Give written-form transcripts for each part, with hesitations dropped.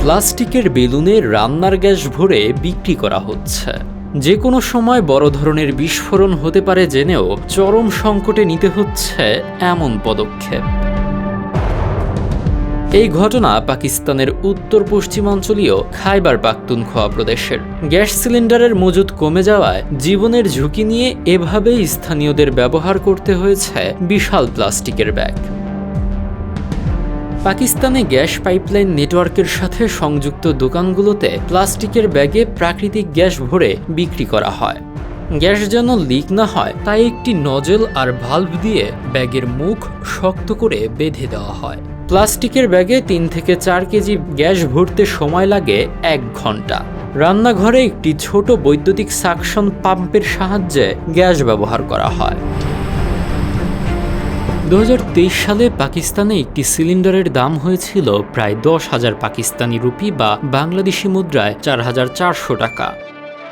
প্লাস্টিকের বেলুনে রান্নার গ্যাস ভরে বিক্রি করা হচ্ছে। যে কোনো সময় বড় ধরনের বিস্ফোরণ হতে পারে জেনেও চরম সংকটে নিতে হচ্ছে এমন পদক্ষেপ। এই ঘটনা পাকিস্তানের উত্তর পশ্চিমাঞ্চলীয় খাইবার পাখতুনখোয়া প্রদেশের। গ্যাস সিলিন্ডারের মজুদ কমে যাওয়ায় জীবনের ঝুঁকি নিয়ে এভাবেই স্থানীয়দের ব্যবহার করতে হয়েছে বিশাল প্লাস্টিকের ব্যাগ। পাকিস্তানে গ্যাস পাইপলাইন নেটওয়ার্কের সাথে সংযুক্ত দোকানগুলোতে প্লাস্টিকের ব্যাগে প্রাকৃতিক গ্যাস ভরে বিক্রি করা হয়। গ্যাস যেন লিক না হয় তাই একটি নজল আর ভালভ দিয়ে ব্যাগের মুখ শক্ত করে বেঁধে দেওয়া হয়। প্লাস্টিকের ব্যাগে 3 থেকে 4 কেজি গ্যাস ভরতে সময় লাগে 1 ঘন্টা। রান্নাঘরে একটি ছোট বৈদ্যুতিক সাকশন পাম্পের সাহায্যে গ্যাস ব্যবহার করা হয়। 2023 সালে পাকিস্তানে একটি সিলিন্ডারের দাম হয়েছিল প্রায় 10,000 পাকিস্তানি রুপি বা বাংলাদেশি মুদ্রায় 4,400 টাকা।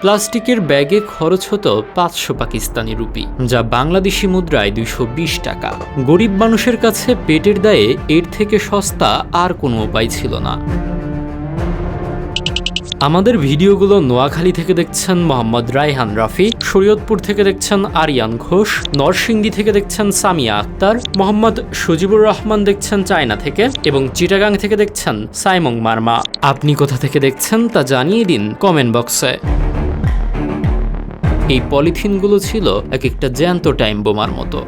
প্লাস্টিকের ব্যাগে খরচ হতো 500 পাকিস্তানি রুপি, যা বাংলাদেশি মুদ্রায় 220 টাকা। গরিব মানুষের কাছে পেটের দায়ে এর থেকে সস্তা আর কোনো উপায় ছিল না। আমাদের ভিডিওগুলো নোয়াখালী থেকে দেখছেন মোহাম্মদ রায়হান রাফি, শরীয়তপুর থেকে দেখছেন আরিয়ান ঘোষ, নরসিংদী থেকে দেখছেন সামিয়া আক্তার, মোহাম্মদ সজিবুর রহমান দেখছেন চায়না থেকে এবং চিটাগাং থেকে দেখছেন সাইমং মার্মা। আপনি কোথা থেকে দেখছেন তা জানিয়ে দিন কমেন্ট বক্সে। এই পলিথিনগুলো ছিল এক একটা জ্যান্ত টাইম বোমার মতো।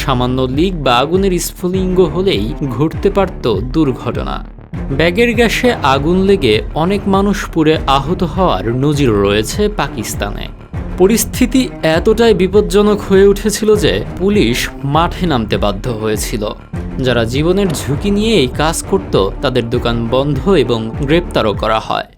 সামান্য লিক বা আগুনের স্ফুলিঙ্গ হলেই ঘটতে পারত দুর্ঘটনা। ব্যাগের গ্যাসে আগুন লেগে অনেক মানুষ পুড়ে আহত হওয়ার নজির রয়েছে পাকিস্তানে। পরিস্থিতি এতটাই বিপজ্জনক হয়ে উঠেছিল যে পুলিশ মাঠে নামতে বাধ্য হয়েছিল। যারা জীবনের ঝুঁকি নিয়ে এই কাজ করত তাদের দোকান বন্ধ এবং গ্রেপ্তারও করা হয়।